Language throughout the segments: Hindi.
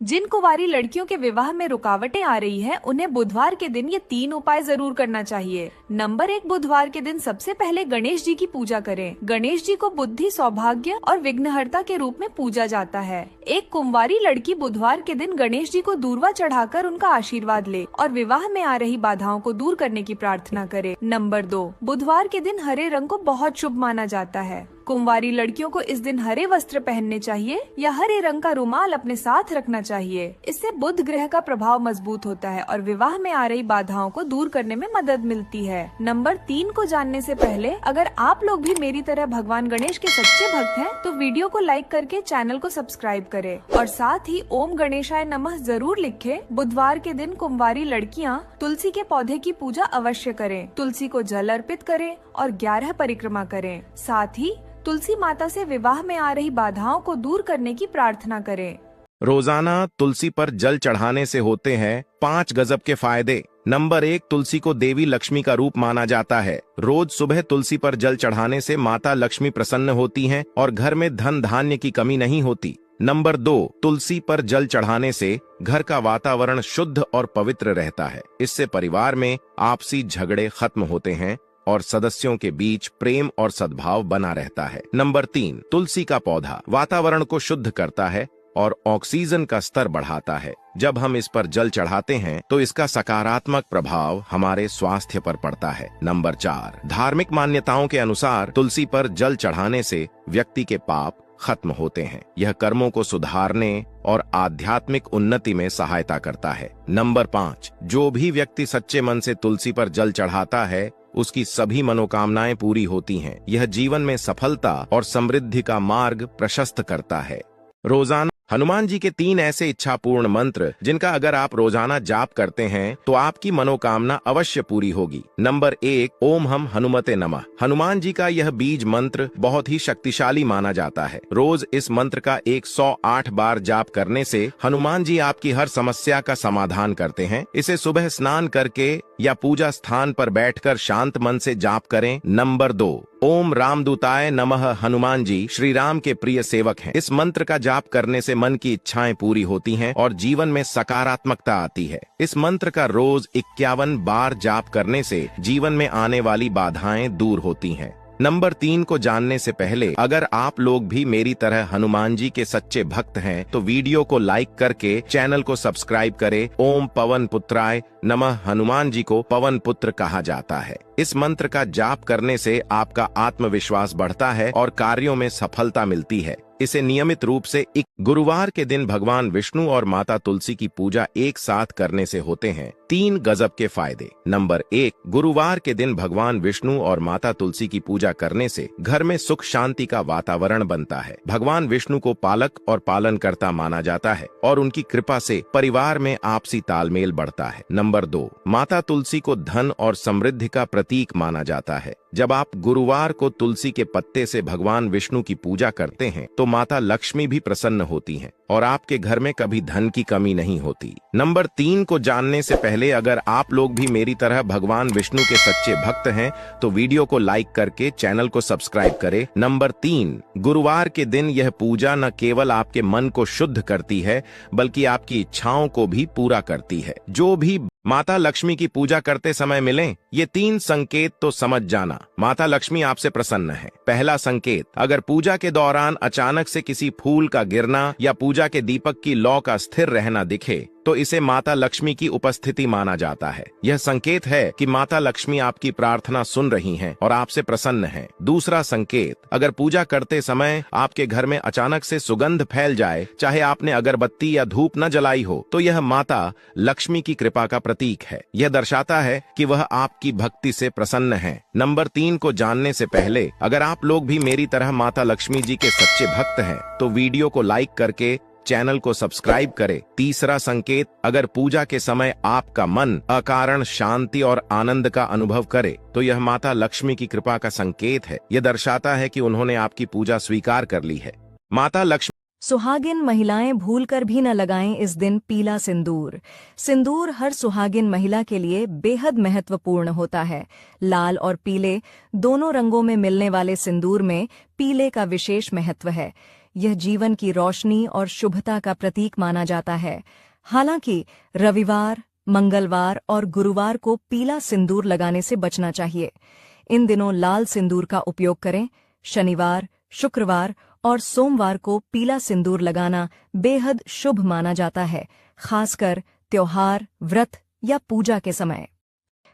जिन कुंवारी लड़कियों के विवाह में रुकावटें आ रही है, उन्हें बुधवार के दिन ये 3 उपाय जरूर करना चाहिए। नंबर 1, बुधवार के दिन सबसे पहले गणेश जी की पूजा करें। गणेश जी को बुद्धि, सौभाग्य और विघ्नहर्ता के रूप में पूजा जाता है। एक कुंवारी लड़की बुधवार के दिन गणेश जी को दूर्वा चढ़ाकर उनका आशीर्वाद ले और विवाह में आ रही बाधाओं को दूर करने की प्रार्थना करे। नंबर 2, बुधवार के दिन हरे रंग को बहुत शुभ माना जाता है। कुंवारी लड़कियों को इस दिन हरे वस्त्र पहनने चाहिए या हरे रंग का रुमाल अपने साथ रखना चाहिए। इससे बुध ग्रह का प्रभाव मजबूत होता है और विवाह में आ रही बाधाओं को दूर करने में मदद मिलती है। नंबर 3 को जानने से पहले अगर आप लोग भी मेरी तरह भगवान गणेश के सच्चे भक्त हैं, तो वीडियो को लाइक करके चैनल को सब्सक्राइब करें और साथ ही ओम गणेशाय नमः जरूर लिखें। बुधवार के दिन कुंवारी लड़कियां तुलसी के पौधे की पूजा अवश्य करें। तुलसी को जल अर्पित करें और 11 परिक्रमा करें। साथ ही तुलसी माता से विवाह में आ रही बाधाओं को दूर करने की प्रार्थना करें। रोजाना तुलसी पर जल चढ़ाने से होते हैं 5 गजब के फायदे। नंबर 1, तुलसी को देवी लक्ष्मी का रूप माना जाता है। रोज सुबह तुलसी पर जल चढ़ाने से माता लक्ष्मी प्रसन्न होती हैं और घर में धन धान्य की कमी नहीं होती। नंबर 2, तुलसी पर जल चढ़ाने से घर का वातावरण शुद्ध और पवित्र रहता है। इससे परिवार में आपसी झगड़े खत्म होते हैं और सदस्यों के बीच प्रेम और सद्भाव बना रहता है। नंबर 3, तुलसी का पौधा वातावरण को शुद्ध करता है और ऑक्सीजन का स्तर बढ़ाता है। जब हम इस पर जल चढ़ाते हैं तो इसका सकारात्मक प्रभाव हमारे स्वास्थ्य पर पड़ता है। नंबर 4, धार्मिक मान्यताओं के अनुसार तुलसी पर जल चढ़ाने से व्यक्ति के पाप खत्म होते हैं। यह कर्मों को सुधारने और आध्यात्मिक उन्नति में सहायता करता है। नंबर 5, जो भी व्यक्ति सच्चे मन से तुलसी पर जल चढ़ाता है उसकी सभी मनोकामनाएं पूरी होती हैं। यह जीवन में सफलता और समृद्धि का मार्ग प्रशस्त करता है। रोजाना हनुमान जी के 3 ऐसे इच्छापूर्ण मंत्र जिनका अगर आप रोजाना जाप करते हैं तो आपकी मनोकामना अवश्य पूरी होगी। नंबर 1, ओम हम हनुमते नमः। हनुमान जी का यह बीज मंत्र बहुत ही शक्तिशाली माना जाता है। रोज इस मंत्र का 108 बार जाप करने से हनुमान जी आपकी हर समस्या का समाधान करते हैं। इसे सुबह स्नान करके या पूजा स्थान पर बैठकर शांत मन से जाप करें। नंबर 2, ओम रामदूताय नमः। हनुमान जी श्री राम के प्रिय सेवक हैं। इस मंत्र का जाप करने से मन की इच्छाएं पूरी होती हैं और जीवन में सकारात्मकता आती है। इस मंत्र का रोज 51 बार जाप करने से जीवन में आने वाली बाधाएं दूर होती हैं। नंबर 3 को जानने से पहले अगर आप लोग भी मेरी तरह हनुमान जी के सच्चे भक्त हैं तो वीडियो को लाइक करके चैनल को सब्सक्राइब करें। ओम पवन पुत्राय नमः। हनुमान जी को पवन पुत्र कहा जाता है। इस मंत्र का जाप करने से आपका आत्मविश्वास बढ़ता है और कार्यों में सफलता मिलती है। इसे नियमित रूप से गुरुवार के दिन भगवान विष्णु और माता तुलसी की पूजा एक साथ करने से होते हैं 3 गजब के फायदे। नंबर 1, गुरुवार के दिन भगवान विष्णु और माता तुलसी की पूजा करने से घर में सुख शांति का वातावरण बनता है। भगवान विष्णु को पालक और पालनकर्ता माना जाता है और उनकी कृपा से परिवार में आपसी तालमेल बढ़ता है। नंबर 2, माता तुलसी को धन और समृद्धि का प्रतीक माना जाता है। जब आप गुरुवार को तुलसी के पत्ते से भगवान विष्णु की पूजा करते हैं तो माता लक्ष्मी भी प्रसन्न होती हैं और आपके घर में कभी धन की कमी नहीं होती। नंबर 3 को जानने से पहले अगर आप लोग भी मेरी तरह भगवान विष्णु के सच्चे भक्त हैं तो वीडियो को लाइक करके चैनल को सब्सक्राइब करें। नंबर 3, गुरुवार के दिन यह पूजा न केवल आपके मन को शुद्ध करती है बल्कि आपकी इच्छाओं को भी पूरा करती है। जो भी माता लक्ष्मी की पूजा करते समय मिलें, ये 3 संकेत तो समझ जाना माता लक्ष्मी आपसे प्रसन्न है। पहला संकेत, अगर पूजा के दौरान अचानक से किसी फूल का गिरना या पूजा के दीपक की लौ का स्थिर रहना दिखे तो इसे माता लक्ष्मी की उपस्थिति माना जाता है। यह संकेत है कि माता लक्ष्मी आपकी प्रार्थना सुन रही हैं और आपसे प्रसन्न हैं। दूसरा संकेत, अगर पूजा करते समय आपके घर में अचानक से सुगंध फैल जाए, चाहे आपने अगरबत्ती या धूप न जलाई हो, तो यह माता लक्ष्मी की कृपा का प्रतीक है। यह दर्शाता है कि वह आपकी भक्ति से प्रसन्न है। नंबर 3 को जानने से पहले अगर आप लोग भी मेरी तरह माता लक्ष्मी जी के सच्चे भक्त हैं तो वीडियो को लाइक करके चैनल को सब्सक्राइब करें। तीसरा संकेत, अगर पूजा के समय आपका मन अकारण शांति और आनंद का अनुभव करे तो यह माता लक्ष्मी की कृपा का संकेत है। यह दर्शाता है कि उन्होंने आपकी पूजा स्वीकार कर ली है। माता लक्ष्मी सुहागिन महिलाएं भूलकर भी न लगाएं इस दिन पीला सिंदूर। सिंदूर हर सुहागिन महिला के लिए बेहद महत्वपूर्ण होता है। लाल और पीले दोनों रंगों में मिलने वाले सिंदूर में पीले का विशेष महत्व है। यह जीवन की रोशनी और शुभता का प्रतीक माना जाता है। हालांकि रविवार, मंगलवार और गुरुवार को पीला सिंदूर लगाने से बचना चाहिए। इन दिनों लाल सिंदूर का उपयोग करें। शनिवार, शुक्रवार और सोमवार को पीला सिंदूर लगाना बेहद शुभ माना जाता है, खासकर त्योहार, व्रत या पूजा के समय।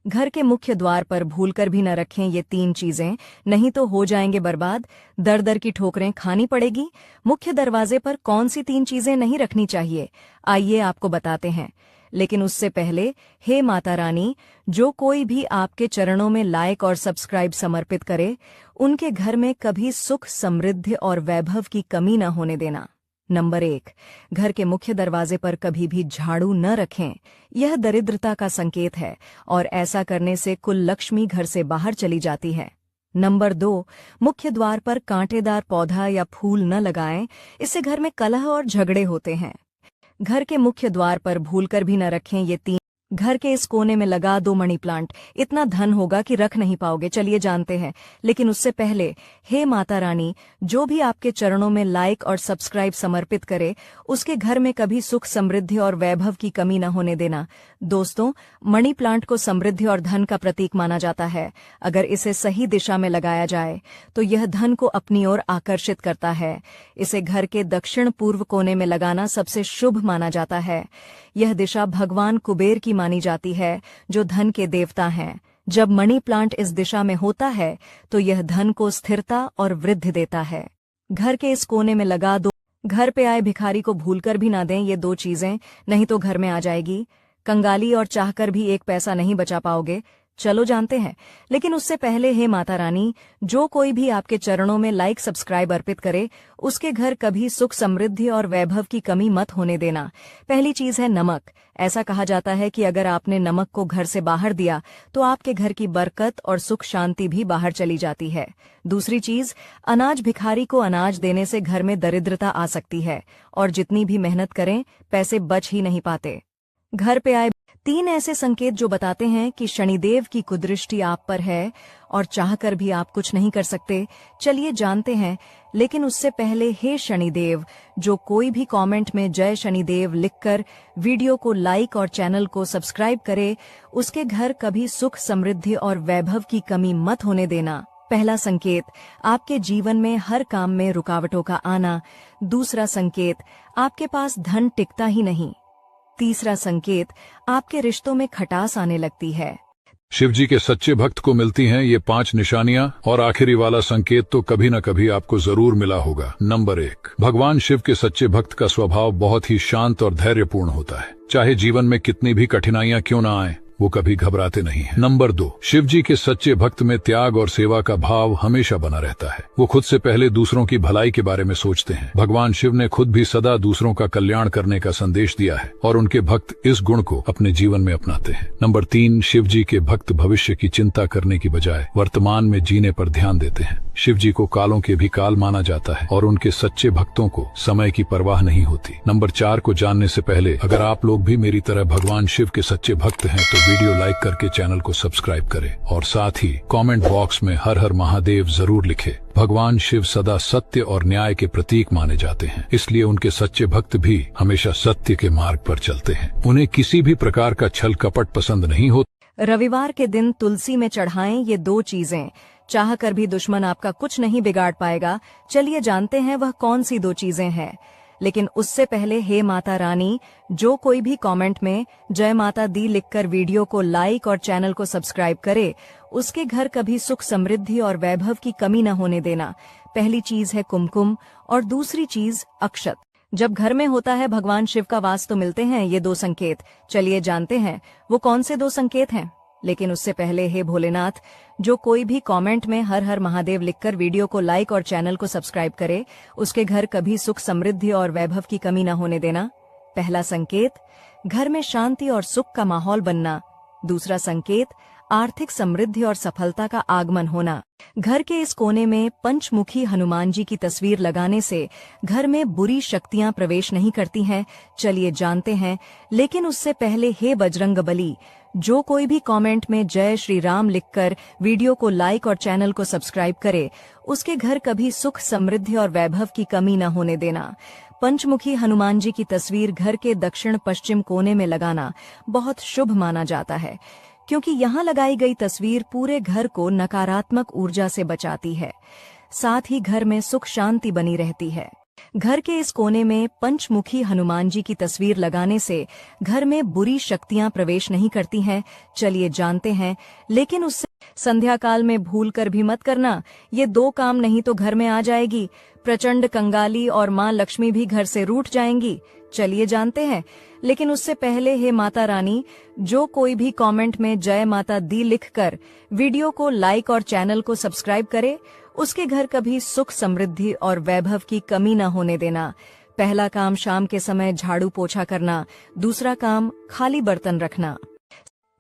घर के मुख्य द्वार पर भूलकर भी न रखें ये 3 चीजें, नहीं तो हो जाएंगे बर्बाद, दर दर की ठोकरें खानी पड़ेगी। मुख्य दरवाजे पर कौन सी 3 चीजें नहीं रखनी चाहिए, आइए आपको बताते हैं। लेकिन उससे पहले, हे माता रानी, जो कोई भी आपके चरणों में लाइक और सब्सक्राइब समर्पित करे, उनके घर में कभी सुख, समृद्धि और वैभव की कमी न होने देना। नंबर 1, घर के मुख्य दरवाजे पर कभी भी झाड़ू न रखें। यह दरिद्रता का संकेत है और ऐसा करने से कुल लक्ष्मी घर से बाहर चली जाती है। नंबर 2, मुख्य द्वार पर कांटेदार पौधा या फूल न लगाएं, इससे घर में कलह और झगड़े होते हैं। घर के मुख्य द्वार पर भूलकर भी न रखें ये 3। घर के इस कोने में लगा दो मनी प्लांट, इतना धन होगा कि रख नहीं पाओगे। चलिए जानते हैं, लेकिन उससे पहले, हे माता रानी, जो भी आपके चरणों में लाइक और सब्सक्राइब समर्पित करे, उसके घर में कभी सुख, समृद्धि और वैभव की कमी न होने देना। दोस्तों, मनी प्लांट को समृद्धि और धन का प्रतीक माना जाता है। अगर इसे सही दिशा में लगाया जाए तो यह धन को अपनी ओर आकर्षित करता है। इसे घर के दक्षिण पूर्व कोने में लगाना सबसे शुभ माना जाता है। यह दिशा भगवान कुबेर की मानी जाती है, जो धन के देवता हैं। जब मनी प्लांट इस दिशा में होता है तो यह धन को स्थिरता और वृद्धि देता है। घर के इस कोने में लगा दो। घर पे आए भिखारी को भूलकर भी ना दें ये 2 चीजें, नहीं तो घर में आ जाएगी कंगाली और चाहकर भी 1 पैसा नहीं बचा पाओगे। चलो जानते हैं, लेकिन उससे पहले, हे माता रानी, जो कोई भी आपके चरणों में लाइक सब्सक्राइब अर्पित करे, उसके घर कभी सुख, समृद्धि और वैभव की कमी मत होने देना। पहली चीज है नमक। ऐसा कहा जाता है कि अगर आपने नमक को घर से बाहर दिया तो आपके घर की बरकत और सुख शांति भी बाहर चली जाती है। दूसरी चीज, अनाज। भिखारी को अनाज देने से घर में दरिद्रता आ सकती है और जितनी भी मेहनत करें, पैसे बच ही नहीं पाते। घर पे आए 3 ऐसे संकेत जो बताते हैं कि शनिदेव की कुदृष्टि आप पर है और चाहकर भी आप कुछ नहीं कर सकते। चलिए जानते हैं, लेकिन उससे पहले, हे शनिदेव, जो कोई भी कमेंट में जय शनिदेव लिखकर वीडियो को लाइक और चैनल को सब्सक्राइब करे, उसके घर कभी सुख, समृद्धि और वैभव की कमी मत होने देना। पहला संकेत, आपके जीवन में हर काम में रुकावटों का आना। दूसरा संकेत, आपके पास धन टिकता ही नहीं। तीसरा संकेत, आपके रिश्तों में खटास आने लगती है। शिव जी के सच्चे भक्त को मिलती हैं ये 5 निशानियां, और आखिरी वाला संकेत तो कभी न कभी आपको जरूर मिला होगा। नंबर 1, भगवान शिव के सच्चे भक्त का स्वभाव बहुत ही शांत और धैर्यपूर्ण होता है। चाहे जीवन में कितनी भी कठिनाइयां क्यों न आए, वो कभी घबराते नहीं हैं। नंबर 2, शिव जी के सच्चे भक्त में त्याग और सेवा का भाव हमेशा बना रहता है। वो खुद से पहले दूसरों की भलाई के बारे में सोचते हैं। भगवान शिव ने खुद भी सदा दूसरों का कल्याण करने का संदेश दिया है और उनके भक्त इस गुण को अपने जीवन में अपनाते हैं। नंबर 3, शिव जी के भक्त भविष्य की चिंता करने की बजाय वर्तमान में जीने पर ध्यान देते हैं। शिव जी को कालों के भी काल माना जाता है और उनके सच्चे भक्तों को समय की परवाह नहीं होती। नंबर 4 को जानने से पहले, अगर आप लोग भी मेरी तरह भगवान शिव के सच्चे भक्त हैं तो वीडियो लाइक करके चैनल को सब्सक्राइब करें और साथ ही कमेंट बॉक्स में हर हर महादेव जरूर लिखें। भगवान शिव सदा सत्य और न्याय के प्रतीक माने जाते हैं, इसलिए उनके सच्चे भक्त भी हमेशा सत्य के मार्ग पर चलते हैं। उन्हें किसी भी प्रकार का छल कपट पसंद नहीं होता। रविवार के दिन तुलसी में चढ़ाएं ये 2 चीजें, चाह कर भी दुश्मन आपका कुछ नहीं बिगाड़ पाएगा। चलिए जानते हैं वह कौन सी 2 चीजें हैं। लेकिन उससे पहले, हे माता रानी, जो कोई भी कमेंट में जय माता दी लिखकर वीडियो को लाइक और चैनल को सब्सक्राइब करे, उसके घर कभी सुख, समृद्धि और वैभव की कमी न होने देना। पहली चीज है कुमकुम और दूसरी चीज अक्षत। जब घर में होता है भगवान शिव का वास तो मिलते हैं ये 2 संकेत। चलिए जानते हैं वो कौन से 2 संकेत हैं। लेकिन उससे पहले, हे भोलेनाथ, जो कोई भी कमेंट में हर हर महादेव लिखकर वीडियो को लाइक और चैनल को सब्सक्राइब करे, उसके घर कभी सुख, समृद्धि और वैभव की कमी न होने देना। पहला संकेत, घर में शांति और सुख का माहौल बनना। दूसरा संकेत, आर्थिक समृद्धि और सफलता का आगमन होना। घर के इस कोने में पंचमुखी हनुमान जी की तस्वीर लगाने से घर में बुरी शक्तियां प्रवेश नहीं करती हैं। चलिए जानते हैं, लेकिन उससे पहले हे बजरंगबली, जो कोई भी कमेंट में जय श्री राम लिखकर वीडियो को लाइक और चैनल को सब्सक्राइब करे, उसके घर कभी सुख समृद्धि और वैभव की कमी न होने देना। पंचमुखी हनुमान जी की तस्वीर घर के दक्षिण पश्चिम कोने में लगाना बहुत शुभ माना जाता है, क्योंकि यहाँ लगाई गई तस्वीर पूरे घर को नकारात्मक ऊर्जा से बचाती है। साथ ही घर में सुख शांति बनी रहती है। घर के इस कोने में पंचमुखी हनुमान जी की तस्वीर लगाने से घर में बुरी शक्तियां प्रवेश नहीं करती हैं। चलिए जानते हैं, लेकिन उससे संध्या काल में भूल कर भी मत करना। ये 2 काम नहीं तो घर में आ जाएगी। प्रचंड कंगाली और मां लक्ष्मी भी घर से रूठ जाएंगी। चलिए जानते हैं, लेकिन उससे पहले हे माता रानी, जो कोई भी कमेंट में जय माता दी लिखकर वीडियो को लाइक और चैनल को सब्सक्राइब करे, उसके घर कभी सुख समृद्धि और वैभव की कमी न होने देना। पहला काम शाम के समय झाड़ू पोछा करना, दूसरा काम खाली बर्तन रखना।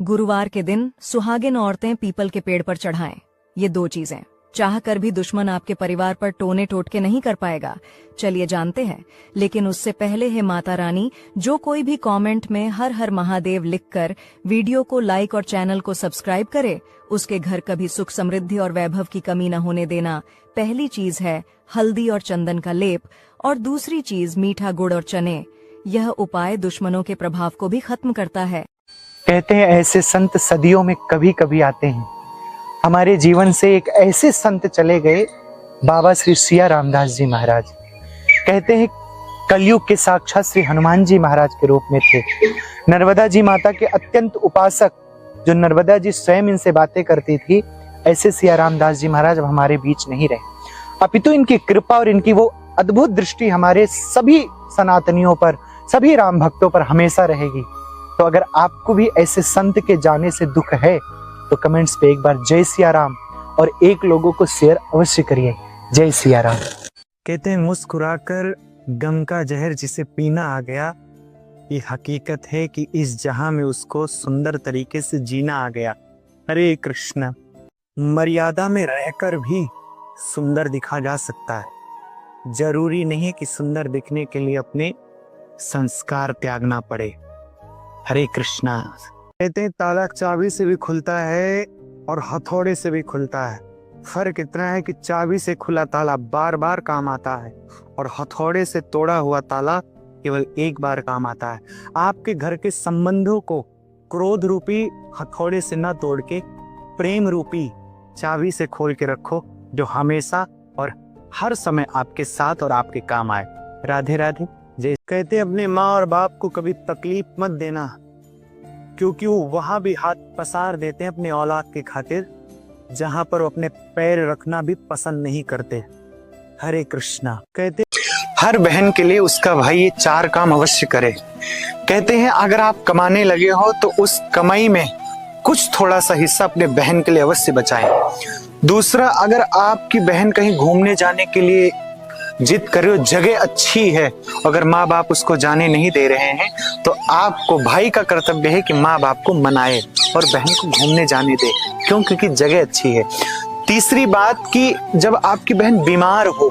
गुरुवार के दिन सुहागिन औरतें पीपल के पेड़ पर चढ़ाएं। ये 2 चीजें चाह कर भी दुश्मन आपके परिवार पर टोने टोटके नहीं कर पाएगा। चलिए जानते हैं, लेकिन उससे पहले हे माता रानी, जो कोई भी कमेंट में हर हर महादेव लिखकर वीडियो को लाइक और चैनल को सब्सक्राइब करे, उसके घर कभी सुख समृद्धि और वैभव की कमी न होने देना। पहली चीज है हल्दी और चंदन का लेप, और दूसरी चीज मीठा गुड़ और चने। यह उपाय दुश्मनों के प्रभाव को भी खत्म करता है। कहते हैं ऐसे संत सदियों में कभी कभी आते हैं। हमारे जीवन से एक ऐसे संत चले गए, बाबा श्री सिया रामदास जी महाराज। कहते हैं कलयुग के साक्षात श्री हनुमान जी महाराज के रूप में थे। नर्मदा जी माता के अत्यंत उपासक, जो नर्मदा जी स्वयं इनसे बातें करती थी, ऐसे सिया रामदास जी महाराज अब हमारे बीच नहीं रहे। अपितु इनकी कृपा और इनकी वो अद्भुत दृष्टि हमारे सभी सनातनियों पर, सभी राम भक्तों पर हमेशा रहेगी। तो अगर आपको भी ऐसे संत के जाने से दुख है, तो कमेंट्स पे एक बार जय सिया राम और एक लोगों को शेयर अवश्य करिए। जय सिया राम। कहते हैं मुस्कुराकर गम का जहर जिसे पीना आ गया, ये हकीकत है कि इस जहां में उसको सुंदर तरीके से जीना आ गया। हरे कृष्ण। मर्यादा में रहकर भी सुंदर दिखा जा सकता है। जरूरी नहीं है कि सुंदर दिखने के लिए अपने संस्कार त्यागना पड़े। हरे कृष्णा। कहते हैं ताला चाबी से भी खुलता है और हथौड़े से भी खुलता है। फर्क इतना है कि चाबी से खुला ताला बार बार काम आता है और हथौड़े से तोड़ा हुआ ताला केवल एक बार काम आता है। आपके घर के संबंधों को क्रोध रूपी हथौड़े से न तोड़ के प्रेम रूपी चाबी से खोल के रखो, जो हमेशा और हर समय आपके साथ और आपके काम आए। राधे राधे। जय। कहते हैं अपने माँ और बाप को कभी तकलीफ मत देना, क्योंकि वो वहां भी हाथ पसार देते हैं अपने औलाद के खातिर, जहां पर वो अपने पैर रखना भी पसंद नहीं करते। हरे कृष्णा। कहते हर बहन के लिए उसका भाई ये 4 काम अवश्य करे। कहते हैं अगर आप कमाने लगे हो तो उस कमाई में कुछ थोड़ा सा हिस्सा अपने बहन के लिए अवश्य बचाएं। दूसरा, अगर आपकी बहन कहीं घूमने जाने के लिए जिद कर रही हो, जगह अच्छी है, अगर माँ बाप उसको जाने नहीं दे रहे हैं, तो आपको भाई का कर्तव्य है कि माँ बाप को मनाए और बहन को घूमने जाने दे। क्यों? क्योंकि जगह अच्छी है। तीसरी बात कि जब आपकी बहन बीमार हो,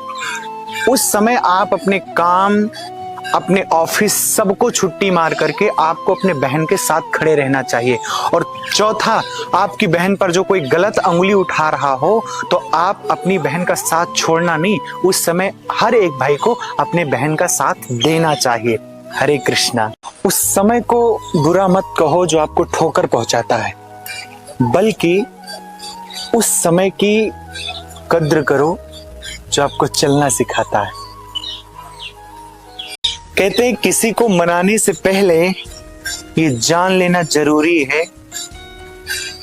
उस समय आप अपने काम, अपने ऑफिस सबको छुट्टी मार करके आपको अपने बहन के साथ खड़े रहना चाहिए। और चौथा, आपकी बहन पर जो कोई गलत अंगुली उठा रहा हो, तो आप अपनी बहन का साथ छोड़ना नहीं, उस समय हर एक भाई को अपने बहन का साथ देना चाहिए। हरे कृष्णा। उस समय को बुरा मत कहो जो आपको ठोकर पहुंचाता है, बल्कि उस समय की कद्र करो जो आपको चलना सिखाता है। कहते हैं किसी को मनाने से पहले ये जान लेना जरूरी है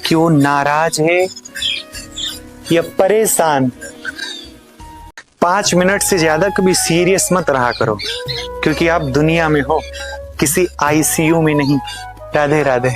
कि वो नाराज है या परेशान। 5 मिनट से ज्यादा कभी सीरियस मत रहा करो, क्योंकि आप दुनिया में हो, किसी ICU में नहीं। राधे राधे।